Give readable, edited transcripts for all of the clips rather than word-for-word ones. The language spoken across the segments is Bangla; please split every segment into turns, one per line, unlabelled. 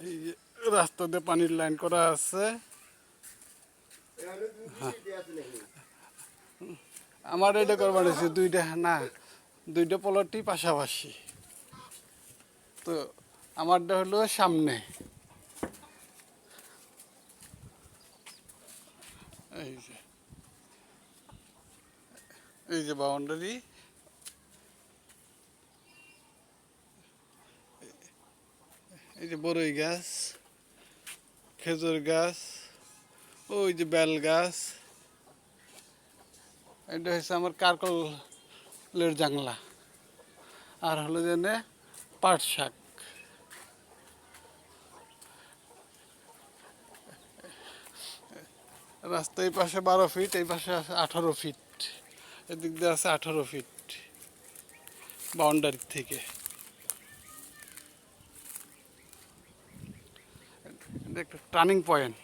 এই যে রাস্তাতে পানির লাইন করা আছে। আমার এটা করবার আছে দুইটা না, দুইটা প্লটই পাশাপাশি। তো আমারটা হলো সামনে। এই যে এই যে বাউন্ডারি। এই যে বড়ই গাছ, খেজুর গাছ, ওই যে বেল গাছ। এটা হচ্ছে আমার কারকলের জাংলা। আর হলো যে পাট শাক। রাস্তা এই পাশে 12 ফিট, এই পাশে আছে 18 ফিট, এদিক দিয়ে আছে 18 ফিট বাউন্ডারি থেকে। এটা একটা টার্নিং পয়েন্ট।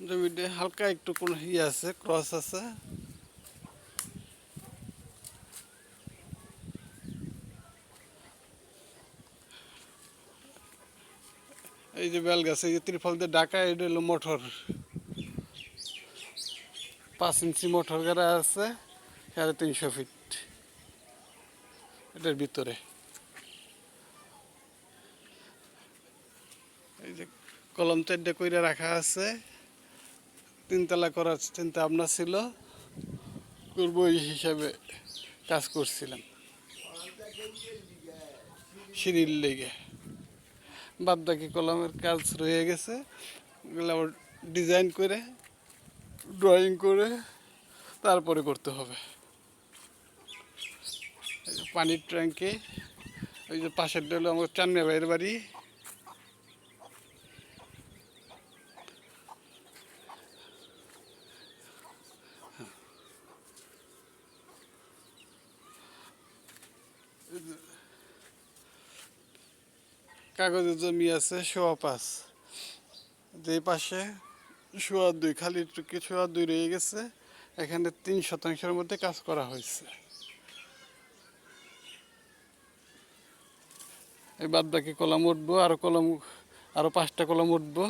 জমিতে হালকা একটু কোনো আছে, ক্রস আছে। এই যে বেল গাছ, এই যে ত্রিফল দিয়ে ঢাকা, এটা হলো মোটর। 5 ইঞ্চি মোটর গাড়া আছে, 350 ফিট এটার ভিতরে। এই যে কলম 4টে কইরা রাখা আছে। 3 তলা করার চিন্তা ভাবনা ছিল, করবো এই হিসাবে কাজ করছিলাম সিঁড়ির লেগে। বাদ বাকি কলমের কাজ রয়ে গেছে, ওগুলো আবার ডিজাইন করে, ড্রয়িং করে তারপরে করতে হবে। এই যে পানির ট্যাঙ্কি। ওই যে পাশের হলো আমার চান্মিয়া ভাইয়ের বাড়ি। কাগজের জমি আছে 5.25, যে পাশে 2.25, খালি টুকি 2.25 রয়ে গেছে। এখানে 3 শতাংশের মধ্যে কাজ করা হয়েছে। এই বাদ বাকি কলম উঠবো, আরো 5টা কলম উঠবো।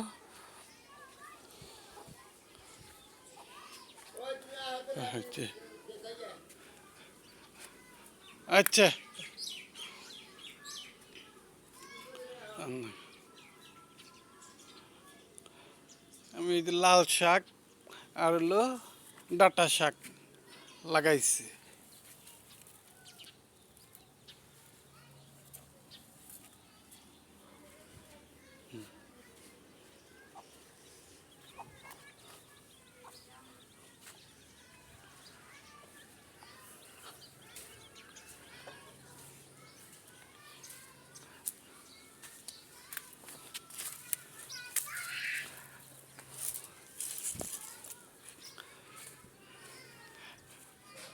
আচ্ছা, আমি এই যে লাল শাক আর হলো ডাঁটা শাক লাগাইছি।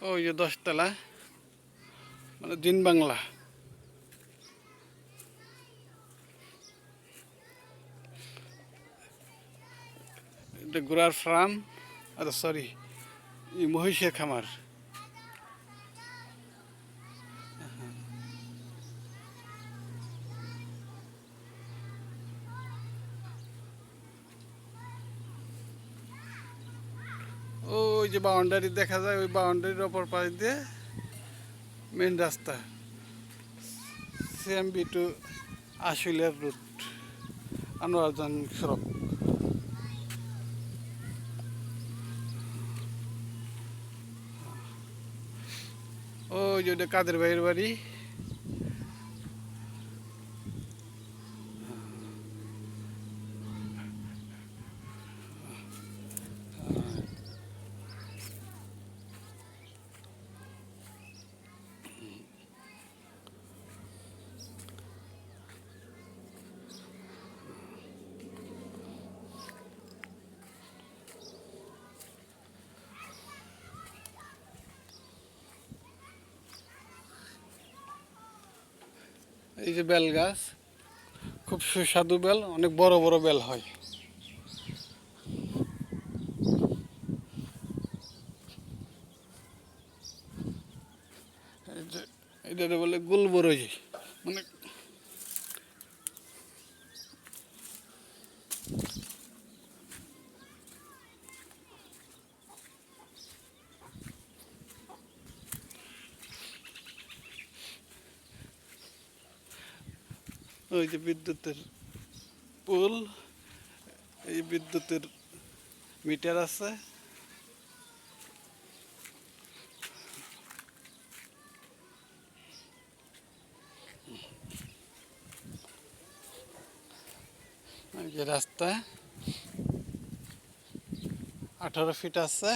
ওই যে 10 তলা, মানে দিন বাংলা। এটা ঘোড়ার ফার্ম, আরে সরি, মহিষের খামার। ওই যে বাউন্ডারি দেখা যায়, ওই বাউন্ডারির অপর পাশ দিয়ে মেন রাস্তা, CMB টু আশুলিয়ার রুট, আনোয়ারজান সড়ক। ওই যে ওটা কাদের ভাইয়ের বাড়ি। এই যে বেল গাছ, খুব সুস্বাদু বেল, অনেক বড় বড় বেল হয়। এই যে এটা বলে গুলবরই। মানে ওই যে বিদ্যুতের পোল, এই বিদ্যুতের মিটার আছে। এই যে রাস্তা 18 ফিট আছে।